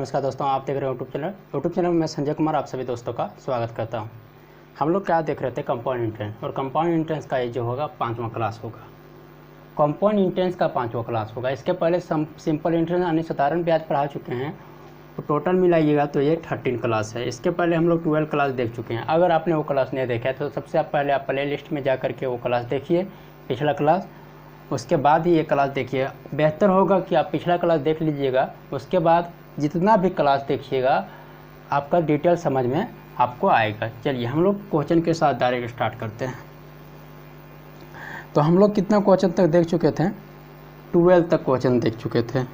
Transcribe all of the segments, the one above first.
नमस्कार दोस्तों, आप देख रहे हो यूट्यूब चैनल में मैं संजय कुमार आप सभी दोस्तों का स्वागत करता हूं। हम लोग क्या देख रहे थे, कंपाउंड इंट्रेंस। और कंपाउंड इंट्रेंस का ये जो होगा 5वां क्लास होगा। कंपाउंड इंट्रेंस का 5वां क्लास होगा। इसके पहले सिंपल इंट्रेंस यानी साधारण ब्याज पढ़ा चुके हैं, तो टोटल मिलाइएगा तो ये 13 क्लास है। इसके पहले हम लोग 12 क्लास देख चुके हैं। अगर आपने वो क्लास नहीं देखा है तो सबसे पहले आप प्ले लिस्ट में जा करके वो क्लास देखिए, पिछला क्लास, उसके बाद ही ये क्लास देखिए। बेहतर होगा कि आप पिछला क्लास देख लीजिएगा, उसके बाद जितना भी क्लास देखिएगा आपका डिटेल समझ में आपको आएगा। चलिए हम लोग क्वेश्चन के साथ डायरेक्ट स्टार्ट करते हैं। तो हम लोग कितना क्वेश्चन तक देख चुके थे? 12 तक क्वेश्चन देख चुके थे।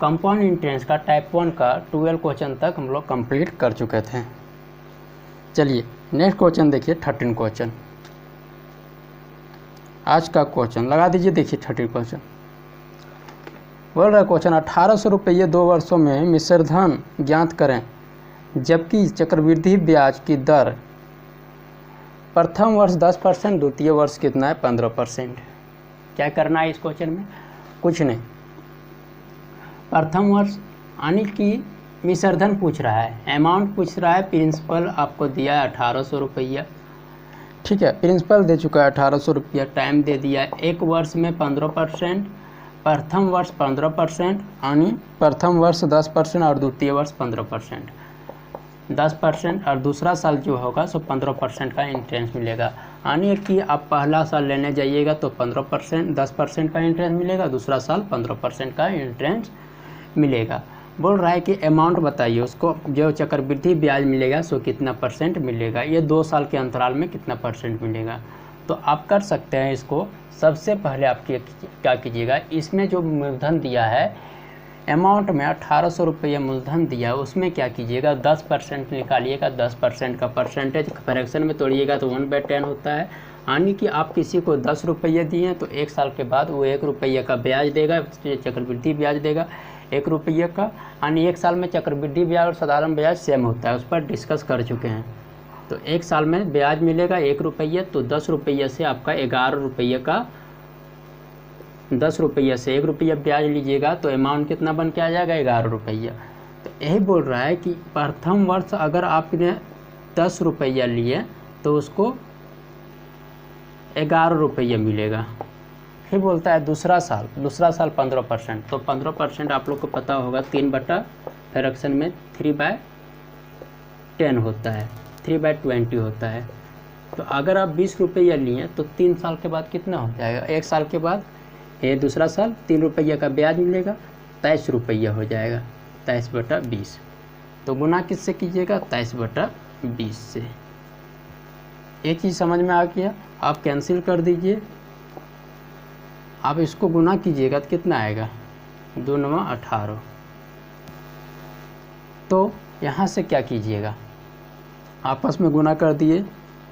कंपाउंड इंट्रेंस का टाइप 1 का 12 क्वेश्चन तक हम लोग कंप्लीट कर चुके थे। चलिए नेक्स्ट क्वेश्चन देखिए, 13 क्वेश्चन। आज का क्वेश्चन लगा दीजिए, देखिए 13 क्वेश्चन बोल रहा है। क्वेश्चन 1800 रुपये 2 वर्षों में मिश्र धन ज्ञात करें, जबकि चक्रवृद्धि ब्याज की दर प्रथम वर्ष 10%, द्वितीय वर्ष कितना है 15%। क्या करना है इस क्वेश्चन में? कुछ नहीं, प्रथम वर्ष यानी कि मिश्र धन पूछ रहा है, अमाउंट पूछ रहा है। प्रिंसिपल आपको दिया है 1800 रुपया, ठीक है, प्रिंसिपल दे चुका है 1800 रुपया। टाइम दे दिया है 1 वर्ष में 15%, प्रथम वर्ष 15% यानी प्रथम वर्ष 10% और द्वितीय वर्ष 15%, 10% और दूसरा साल जो होगा सो 15% का इंट्रेंस मिलेगा। यानी कि आप पहला साल लेने जाइएगा तो 15% 10% का इंट्रेंस मिलेगा, दूसरा साल 15% का इंट्रेंस मिलेगा। बोल रहा है कि अमाउंट बताइए उसको, जो चक्रवृद्धि ब्याज मिलेगा सो कितना परसेंट मिलेगा, ये 2 साल के अंतराल में कितना परसेंट मिलेगा। तो आप कर सकते हैं इसको। सबसे पहले आप क्या कीजिएगा, इसमें जो मूलधन दिया है अमाउंट में 1800 रुपये मूलधन दिया है, उसमें क्या कीजिएगा 10% निकालिएगा। 10% का परसेंटेज फ्रैक्शन में तोड़िएगा तो 1/10 होता है। यानी कि आप किसी को 10 रुपये दिए तो 1 साल के बाद वो 1 रुपये का ब्याज देगा, चक्रवृद्धि ब्याज देगा 1 रुपये का। यानी 1 साल में चक्रवृद्धि ब्याज और साधारण ब्याज सेम होता है, उस पर डिस्कस कर चुके हैं। तो 1 साल में ब्याज मिलेगा 1 रुपये, तो 10 रुपये से आपका 11 रुपये का, 10 रुपये से 1 रुपया ब्याज लीजिएगा तो अमाउंट कितना बन के आ जाएगा 11 रुपया। तो यही बोल रहा है कि प्रथम वर्ष अगर आपने 10 रुपया लिए तो उसको 11 रुपये मिलेगा। फिर बोलता है दूसरा साल 15%, तो 15% आप लोग को पता होगा 3 फ्रैक्शन में 3/10 होता है, 3/20 होता है। तो अगर आप 20 रुपया लिए तो 3 साल के बाद कितना हो जाएगा? 1 साल के बाद ये दूसरा साल 3 रुपये का ब्याज मिलेगा, 23 रुपया हो जाएगा, 23/20। तो गुना किससे कीजिएगा? 23/20 से। एक चीज़ समझ में आ गया, आप कैंसिल कर दीजिए, आप इसको गुना कीजिएगा तो कितना आएगा? 2 9 18। तो यहाँ से क्या कीजिएगा, आपस में गुना कर दिए,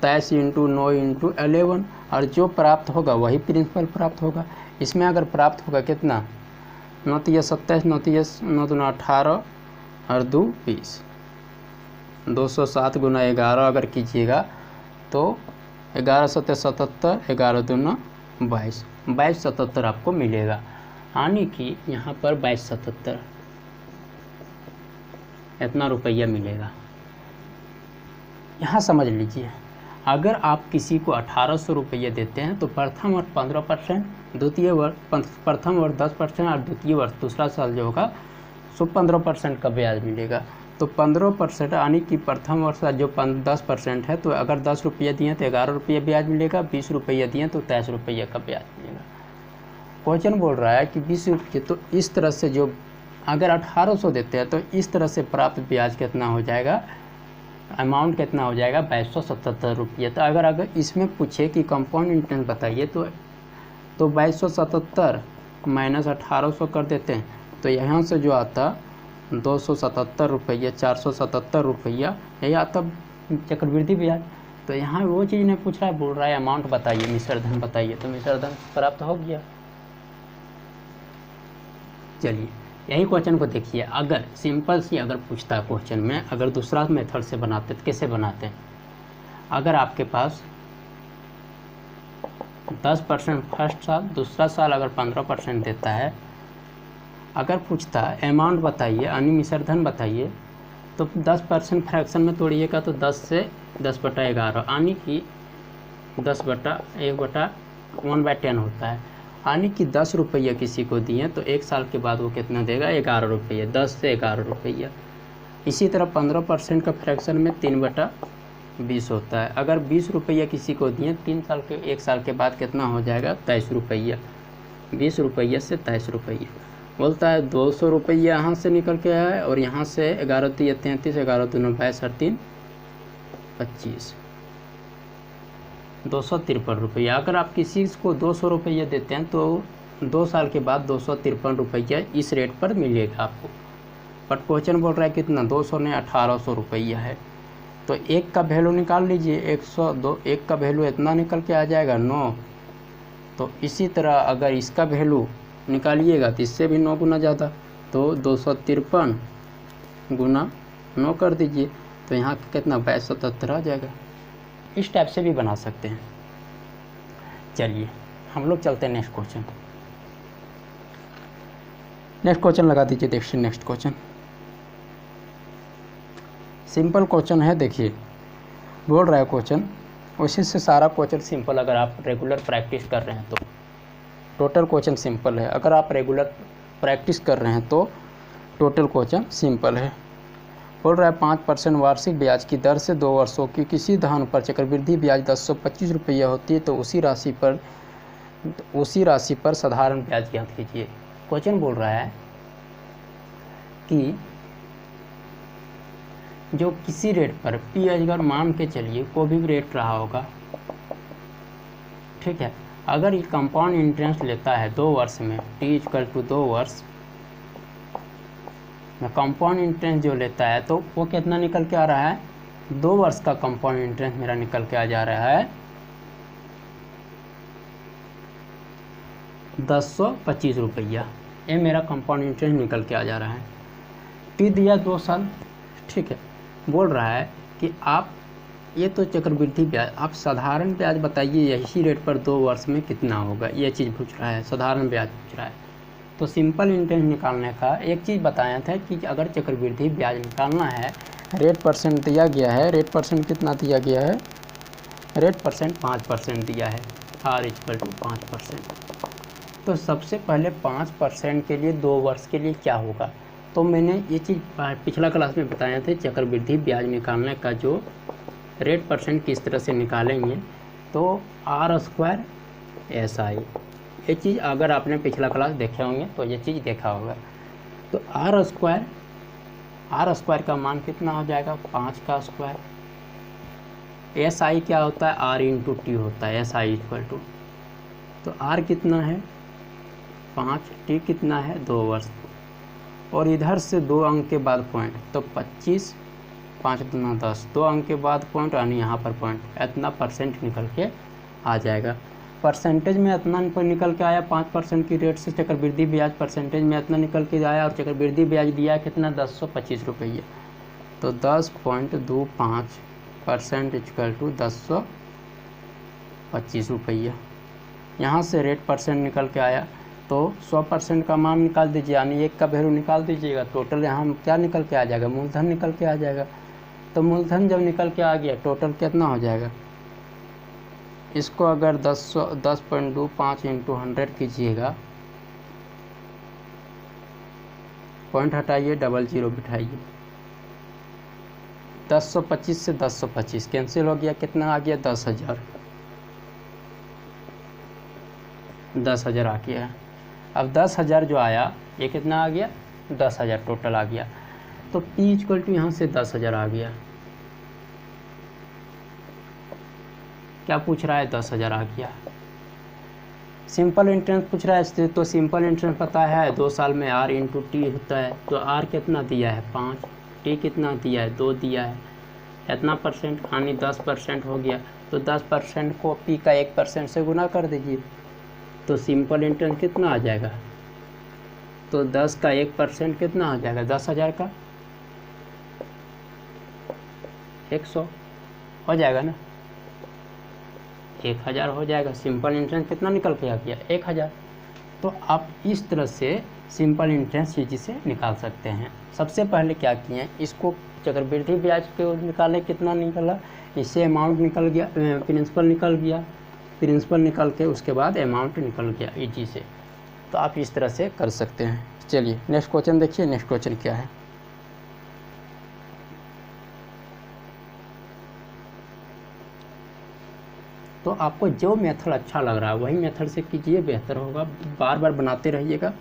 23 × 9 × 11, और जो प्राप्त होगा वही प्रिंसिपल प्राप्त होगा। इसमें अगर प्राप्त होगा कितना? 9 × 27, 9 × 18 और 2 20, 207 × 11 अगर कीजिएगा तो 11 × 7 = 77, 11 × 2 = 22, 2277 आपको मिलेगा। यानी कि यहाँ पर 2277 इतना रुपया मिलेगा। यहाँ समझ लीजिए, अगर आप किसी को 1800 रुपये देते हैं तो प्रथम वर्ष 15%, द्वितीय वर्ष प्रथम वर्ष 10% और द्वितीय वर्ष दूसरा साल जो होगा सो 15% का ब्याज मिलेगा। तो 15% यानी कि प्रथम वर्ष का जो 10% है, तो अगर 10 रुपये दिए तो 11 रुपये ब्याज मिलेगा, 20 रुपये दिए तो 23 रुपये का ब्याज मिलेगा। क्वेश्चन बोल रहा है कि 20 रुपये, तो इस तरह से जो अगर 1800 देते हैं तो इस तरह से प्राप्त ब्याज कितना हो जाएगा, अमाउंट कितना हो जाएगा? 2277 रुपये। तो अगर इसमें पूछे कि कंपाउंड इंट्रेंस बताइए तो 2277 माइनस 1800 कर देते हैं, तो यहाँ से जो आता 277 रुपये, 477 रुपया, यही आता चक्रवृद्धि ब्याज। तो यहाँ वो चीज़ नहीं पूछ रहा है, बोल रहा है अमाउंट बताइए, मिश्र धन बताइए, तो मिश्र धन प्राप्त हो गया। चलिए यही क्वेश्चन को देखिए, अगर सिंपल सी अगर पूछता है क्वेश्चन में, अगर दूसरा मेथड से बनाते तो कैसे बनाते हैं? अगर आपके पास 10% फर्स्ट साल, दूसरा साल अगर 15% देता है, अगर पूछता अमाउंट बताइए यानी मिश्रधन बताइए, तो 10% फ्रैक्शन में तोड़िएगा तो 10 से 10/11 यानी कि 10/1/1/10 होता है। यानी कि 10 रुपये किसी को दिए तो 1 साल के बाद वो कितना देगा, 11 रुपये, 10 से 11 रुपये। इसी तरह 15% का फ्रैक्शन में 3/20 होता है। अगर 20 रुपये किसी को दिए 1 साल के बाद कितना हो जाएगा, 23 रुपये। 20 रुपये से 23 रुपये। बोलता है 200 रुपये यहाँ से निकल के आया है और यहाँ से 11 3 33, 11 दूनी 22 और 3 25, 253 रुपये। अगर आप किसी को 200 रुपये देते हैं तो 2 साल के बाद 253 रुपये इस रेट पर मिलेगा आपको। बट क्वेश्चन बोल रहा है कितना, 200 ने 1800 रुपया है। तो एक का वैल्यू निकाल लीजिए, 102, एक का वैल्यू इतना निकल के आ जाएगा 9। तो इसी तरह अगर इसका वैल्यू निकालिएगा तो इससे भी 9 गुना ज़्यादा, तो 253 गुना 9 कर दीजिए तो यहाँ कितना 2277 आ जाएगा। इस टाइप से भी बना सकते हैं। चलिए हम लोग चलते हैं नेक्स्ट क्वेश्चन। नेक्स्ट क्वेश्चन लगा दीजिए, देखिए नेक्स्ट क्वेश्चन सिंपल क्वेश्चन है। देखिए बोल रहा है क्वेश्चन, उसी से सारा क्वेश्चन सिंपल अगर आप रेगुलर प्रैक्टिस कर रहे हैं तो टोटल क्वेश्चन सिंपल है। अगर आप रेगुलर प्रैक्टिस कर रहे हैं तो टोटल क्वेश्चन सिंपल है। बोल रहा है 5% वार्षिक ब्याज की दर से 2 वर्षों की किसी धन पर चक्रवृद्धि ब्याज 1025 रुपये होती है, तो उसी राशि पर साधारण ब्याज ज्ञात कीजिए। क्वेश्चन बोल रहा है कि जो किसी रेट पर पी अगर मान के चलिए कोई भी रेट रहा होगा, ठीक है, अगर ये कंपाउंड इंटरेस्ट लेता है 2 वर्ष में, टी = 2 वर्ष में कंपाउंड इंटरेस्ट जो लेता है तो वो कितना निकल के आ रहा है, 2 वर्ष का कंपाउंड इंटरेस्ट मेरा निकल के आ जा रहा है 1025 रुपया। ये मेरा कंपाउंड इंटरेस्ट निकल के आ जा रहा है। टी दिया 2 साल, ठीक है। बोल रहा है कि आप ये तो चक्रवृद्धि ब्याज, आप साधारण ब्याज बताइए इसी रेट पर 2 वर्ष में कितना होगा, ये चीज़ पूछ रहा है, साधारण ब्याज पूछ रहा है। तो सिंपल इंटरेस्ट निकालने का एक चीज़ बताया था कि अगर चक्रवृद्धि ब्याज निकालना है, रेट परसेंट दिया गया है, रेट परसेंट कितना दिया गया है, रेट परसेंट 5% दिया है, R = 5%। तो सबसे पहले 5% के लिए 2 वर्ष के लिए क्या होगा, तो मैंने ये चीज़ पिछला क्लास में बताया था। चक्रवृद्धि ब्याज निकालने का जो रेट परसेंट किस तरह से निकालेंगे, तो R² SI, ये चीज़ अगर आपने पिछला क्लास देखे होंगे तो ये चीज़ देखा होगा। तो R² का मान कितना हो जाएगा, 5 का स्क्वायर। SI क्या होता है, R × T होता है, SI = तो R कितना है 5, T कितना है 2 वर्ष, और इधर से 2 अंक के बाद पॉइंट, तो 25, 5 दूना 10, 2 अंक के बाद पॉइंट यानी यहाँ पर पॉइंट, इतना परसेंट निकल के आ जाएगा। परसेंटेज में इतना निकल के आया, 5% की रेट से चक्रवृद्धि ब्याज परसेंटेज में इतना निकल के आया, और चक्रवृद्धि ब्याज दिया कितना 1025 रुपये, तो 10.25% = 1025 रुपये। यहाँ से रेट परसेंट निकल के आया तो 100% का मान निकाल दीजिए, यानी 1 का वैल्यू निकाल दीजिएगा। टोटल यहाँ क्या निकल के आ जाएगा, मूलधन निकल के आ जाएगा। तो मूलधन जब निकल के आ गया, टोटल कितना हो जाएगा, इसको अगर 10.25 × 100 कीजिएगा, पॉइंट हटाइए, 00 बिठाइए, 1025 से 1025 कैंसिल हो गया, कितना आ गया 10,000, 10,000 आ गया। अब 10,000 जो आया ये कितना आ गया, 10,000 टोटल आ गया। तो P = यहाँ से 10,000 आ गया। क्या पूछ रहा है, 10,000 आ गया। सिंपल इंटरेस्ट पूछ रहा है, तो सिंपल इंटरेस्ट पता है 2 साल में R × T होता है। तो R कितना दिया है 5, T कितना दिया है 2 दिया है, इतना परसेंट यानी 10% हो गया। तो 10% को P का 1% से गुना कर दीजिए, तो सिंपल इंटरेस्ट कितना आ जाएगा, तो 10 का 1% कितना आ जाएगा, 10,000 का 100 हो जाएगा ना, 1000 हो जाएगा। सिंपल इंटरेस्ट कितना निकल के आ गया, 1000। तो आप इस तरह से सिंपल इंटरेस्ट इजी से निकाल सकते हैं। सबसे पहले क्या किए, इसको चक्रवृद्धि ब्याज को निकाले, कितना निकला, इससे अमाउंट निकल गया, प्रिंसिपल निकल गया, प्रिंसिपल निकल के उसके बाद अमाउंट निकल गया इजी से। तो आप इस तरह से कर सकते हैं। चलिए नेक्स्ट क्वेश्चन देखिए, नेक्स्ट क्वेश्चन क्या है। तो आपको जो मेथड अच्छा लग रहा है वही मेथड से कीजिए, बेहतर होगा। बार बार बनाते रहिएगा,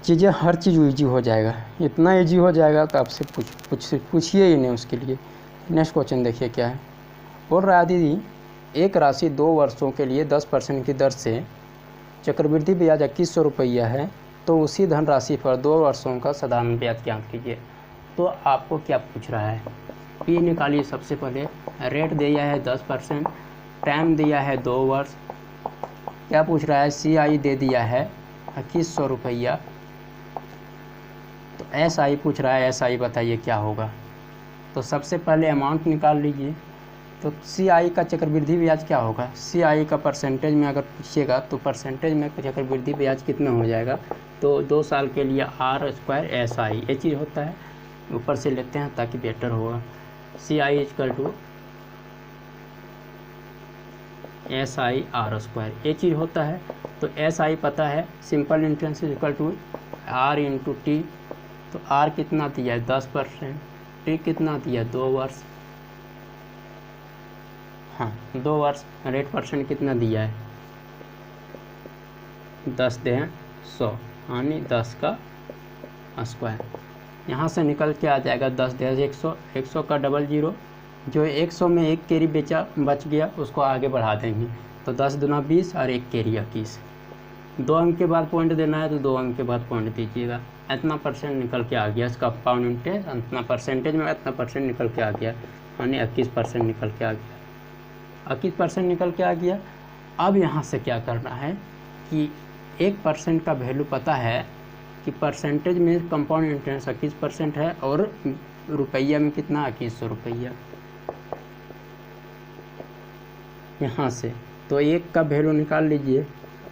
चीज़ें हर चीज़ ईजी हो जाएगा। इतना ईजी हो जाएगा तो आपसे पूछिए ही नहीं उसके लिए। नेक्स्ट क्वेश्चन देखिए क्या है। बोल रहा है दीदी, एक राशि 2 वर्षों के लिए 10% की दर से चक्रवृद्धि ब्याज 2100 रुपया है, तो उसी धनराशि पर 2 वर्षों का साधारण ब्याज ज्ञात कीजिए। तो आपको क्या पूछ रहा है, पी निकालिए। सबसे पहले रेट दिया है 10%, टाइम दिया है 2 वर्ष, क्या पूछ रहा है, सी आई दे दिया है 2100 रुपया, तो एस आई पूछ रहा है, एस आई बताइए क्या होगा। तो सबसे पहले अमाउंट निकाल लीजिए। तो सी आई का चक्रवृद्धि ब्याज क्या होगा, सी आई का परसेंटेज में अगर पूछिएगा तो परसेंटेज में चक्रवृद्धि ब्याज कितना हो जाएगा, तो 2 साल के लिए आर स्क्वायर एस आई, ये चीज़ होता है, ऊपर से लेते हैं ताकि बेटर होगा। C I equal to S I R square, ये चीज़ होता है। तो एस आई पता है, simple interest equal to R into T. तो आर कितना दिया है 10%, टी कितना दिया 2 वर्ष, हाँ 2 वर्ष, रेट परसेंट कितना दिया है 10 दे 100, यानी 10 का स्क्वायर। यहाँ से निकल के आ जाएगा 10 दे 100, 100 का डबल जीरो, जो 100 में 1 कैरी बच गया उसको आगे बढ़ा देंगे। तो 10 दूना 20 और 1 कैरी 21। 2 अंक के बाद पॉइंट देना है तो 2 अंक के बाद पॉइंट दीजिएगा। इतना परसेंट निकल के आ गया, इसका कंपाउंड इंटरेस्ट इतना परसेंटेज में इतना परसेंट निकल के आ गया, यानी 21% निकल के आ गया, 21% निकल के आ गया। अब यहाँ से क्या करना है कि 1% का वैल्यू पता है कि परसेंटेज में कंपाउंड इंटरेस्ट 21% है और रुपया में कितना 2100 रुपया। यहाँ से तो 1 का वैल्यू निकाल लीजिए,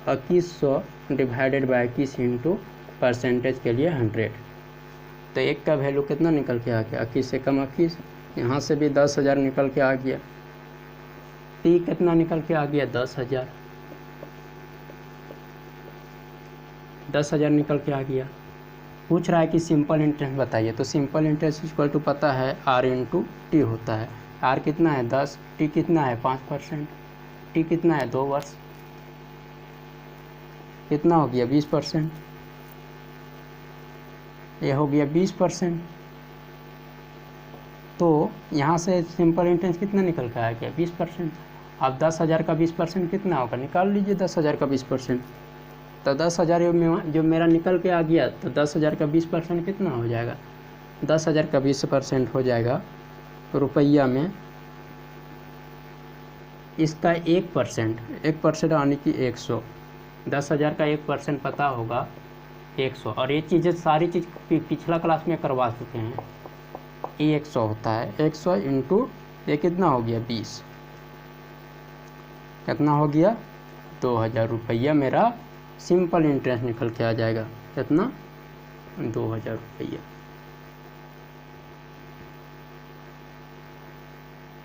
2100 डिवाइडेड बाय 21 इंटू परसेंटेज के लिए 100। तो 1 का वैल्यू कितना निकल के आ गया, 21 से कम 21। यहाँ से भी 10,000 निकल के आ गया। टी कितना निकल के आ गया 10,000, 10,000 निकल के आ गया। पूछ रहा है कि सिंपल इंटरेस्ट बताइए, तो सिंपल इंटरेस्ट इक्वल टू पता है आर इंटू टी होता है। आर कितना है 10, टी कितना है 5%, टी कितना है 2 वर्ष, कितना हो गया 20%, ये हो गया 20%। तो यहाँ से सिंपल इंटरेस्ट कितना निकल के आ गया 20%। अब 10,000 का 20% कितना होगा, निकाल लीजिए 10,000 का 20%। तो 10,000 जो मेरा निकल के आ गया, तो 10,000 का 20% कितना हो जाएगा, 10,000 का 20% हो जाएगा रुपया में इसका 1% आने की 100। 10,000 का 1% पता होगा 100। और ये चीज़ें सारी चीज़ पिछला क्लास में करवा चुके हैं। ये 100 होता है, 100 इंटू ये कितना हो गया 20, कितना हो गया 2000 रुपया मेरा सिंपल इंटरेस्ट निकल के आ जाएगा। कितना 2000 रुपया।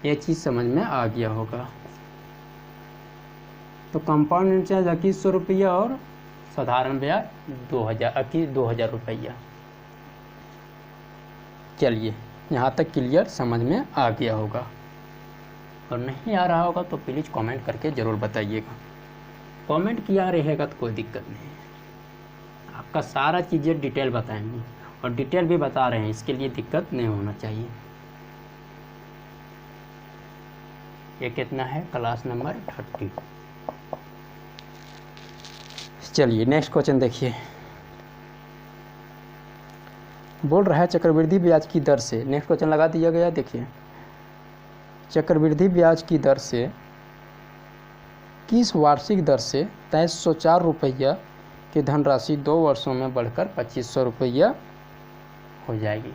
ये चीज़ समझ में आ गया होगा। तो कंपाउंड इंटरेस्ट 2100 रुपया और साधारण ब्याज 2000 रुपया। चलिए यहाँ तक क्लियर समझ में आ गया होगा, और नहीं आ रहा होगा तो प्लीज़ कमेंट करके ज़रूर बताइएगा। कमेंट किया रहेगा तो कोई दिक्कत नहीं है, आपका सारा चीज़ें डिटेल बताएंगे और डिटेल भी बता रहे हैं, इसके लिए दिक्कत नहीं होना चाहिए। ये कितना है, क्लास नंबर 30। चलिए नेक्स्ट क्वेश्चन देखिए। बोल रहा है चक्रवृद्धि ब्याज की दर से, नेक्स्ट क्वेश्चन लगा दिया गया। देखिए चक्रवृद्धि ब्याज की दर से किस वार्षिक दर से 2304 रुपया की धनराशि 2 वर्षों में बढ़कर 2500 रुपया हो जाएगी।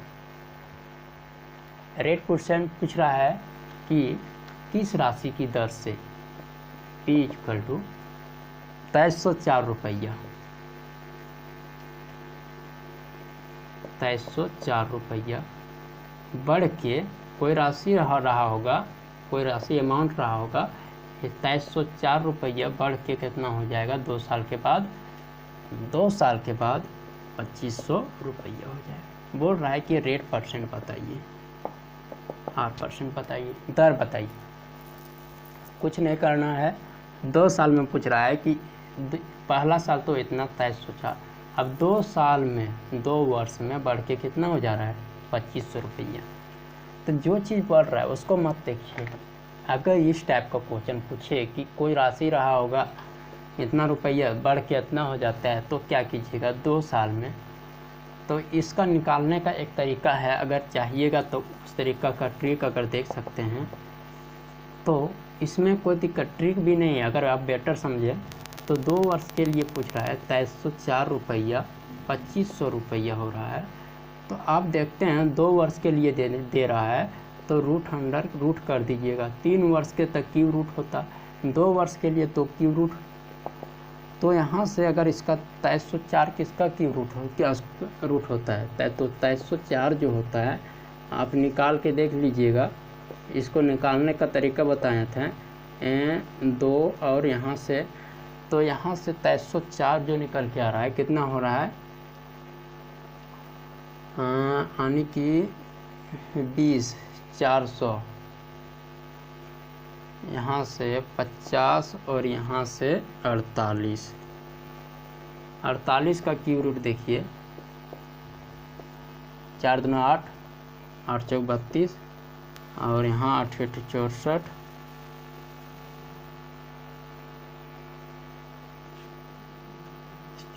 रेट परसेंट पूछ रहा है कि किस राशि की दर से P इक्वल टू 2304 रुपया 2304 बढ़ के कोई राशि रहा होगा, कोई राशि अमाउंट रहा होगा, ये 2304 बढ़ के कितना हो जाएगा 2 साल के बाद, 2 साल के बाद 2500 रुपया हो जाएगा। बोल रहा है कि रेट परसेंट बताइए, हाँ परसेंट बताइए, दर बताइए। कुछ नहीं करना है, 2 साल में पूछ रहा है कि पहला साल तो इतना 2304, अब 2 साल में 2 वर्ष में बढ़ के कितना हो जा रहा है 2500 रुपया। तो जो चीज़ बढ़ रहा है उसको मत देखिए। अगर इस टाइप का क्वेश्चन पूछे कि कोई राशि रहा होगा इतना रुपया बढ़ के इतना हो जाता है, तो क्या कीजिएगा 2 साल में। तो इसका निकालने का एक तरीका है, अगर चाहिएगा तो उस तरीका का ट्रिक अगर देख सकते हैं तो इसमें कोई दिक्कत ट्रिक भी नहीं है। अगर आप बेटर समझे तो 2 वर्ष के लिए पूछ रहा है 2304 2500 रुपया हो रहा है। तो आप देखते हैं 2 वर्ष के लिए दे रहा है तो रूट कर दीजिएगा। 3 वर्ष के तक क्यूब रूट होता, 2 वर्ष के लिए तो क्यूब रूट। तो यहाँ से अगर इसका 2304 किसका क्यूब रूट होता है, तो 2304 जो होता है आप निकाल के देख लीजिएगा। इसको निकालने का तरीका बताए थे 2 और यहाँ से, तो यहाँ से 2304 जो निकल के आ रहा है कितना हो रहा है, यानी कि 20,400, यहाँ से 50 और यहाँ से 48 का क्यूब रूट देखिए, 4 दूना 8, 8 चौक 32 और यहाँ 8 8 64,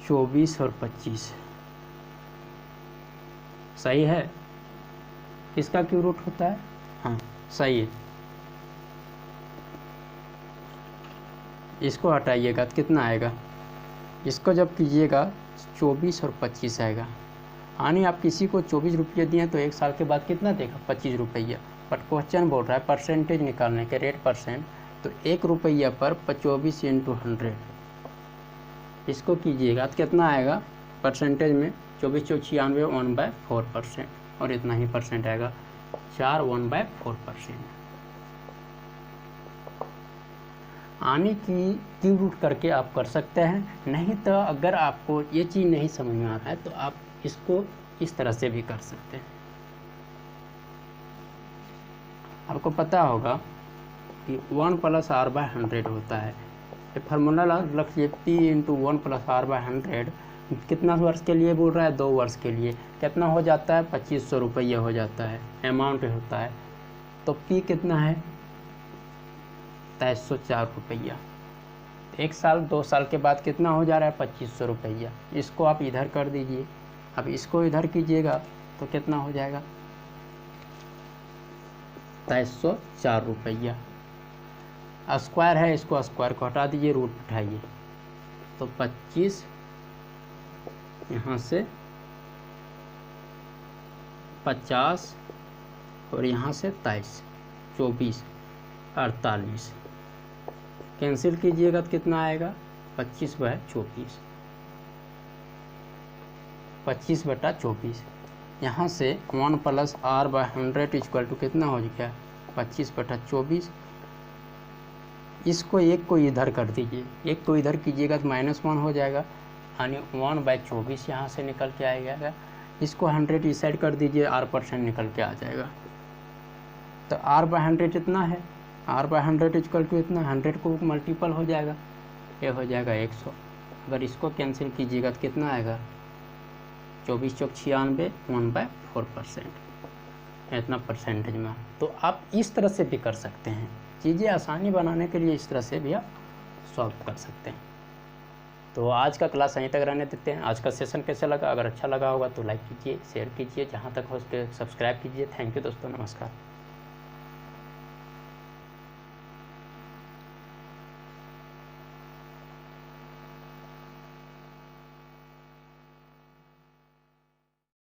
24 और 25 सही है। किसका क्यूब रूट होता है, हाँ सही है। इसको हटाइएगा तो कितना आएगा, इसको जब कीजिएगा 24 और 25 आएगा। यानी आप किसी को 24 रुपये दिए तो 1 साल के बाद कितना देगा 25 रुपया। बट क्वेश्चन बोल रहा है परसेंटेज निकालने के, रेट परसेंट, तो 1 रुपया पर 24 × 100 इसको कीजिएगा तो कितना आएगा परसेंटेज में 24 चौक 96 1/4%, और इतना ही परसेंट आएगा 4 1/4%। आने की क्यूब रूट करके आप कर सकते हैं। नहीं तो अगर आपको ये चीज़ नहीं समझ में आ रहा है तो आप इसको इस तरह से भी कर सकते हैं। आपको पता होगा कि 1 + r/100 होता है। ये फार्मूला रख लीजिए, P × 1 + r/100 कितना वर्ष के लिए बोल रहा है, 2 वर्ष के लिए कितना हो जाता है 2500 रुपया हो जाता है, अमाउंट होता है। तो P कितना है 2304 रुपया। 1 साल 2 साल के बाद कितना हो जा रहा है 2500 रुपया। इसको आप इधर कर दीजिए, अब इसको इधर कीजिएगा तो कितना हो जाएगा 2304 रुपया। स्क्वायर है, इसको स्क्वायर को हटा दीजिए, रूट उठाइए तो 25, यहाँ से 50 और यहाँ से 23, 24, 48 कैंसिल कीजिएगा तो कितना आएगा 25/24, 25/24। यहाँ से 1 + r/100 = कितना हो गया 25/24। इसको एक को इधर कर दीजिए, एक को इधर कीजिएगा तो -1 हो जाएगा, यानी 1/24 यहाँ से निकल के आएगा। इसको 100 इस साइड कर दीजिए, r% निकल के आ जाएगा। तो r/100 इतना है, r/100 = इतना, 100 को मल्टीपल हो जाएगा, ये हो जाएगा 100। अगर इसको कैंसिल कीजिएगा तो कितना आएगा 24 चौक 96 1/4%, इतना परसेंटेज में। तो आप इस तरह से भी कर सकते हैं, चीज़ें आसानी बनाने के लिए इस तरह से भी आप सॉल्व कर सकते हैं। तो आज का क्लास यहीं तक रहने देते हैं। आज का सेशन कैसा लगा, अगर अच्छा लगा होगा तो लाइक कीजिए, शेयर कीजिए, जहाँ तक हो सके सब्सक्राइब कीजिए। थैंक यू दोस्तों, नमस्कार।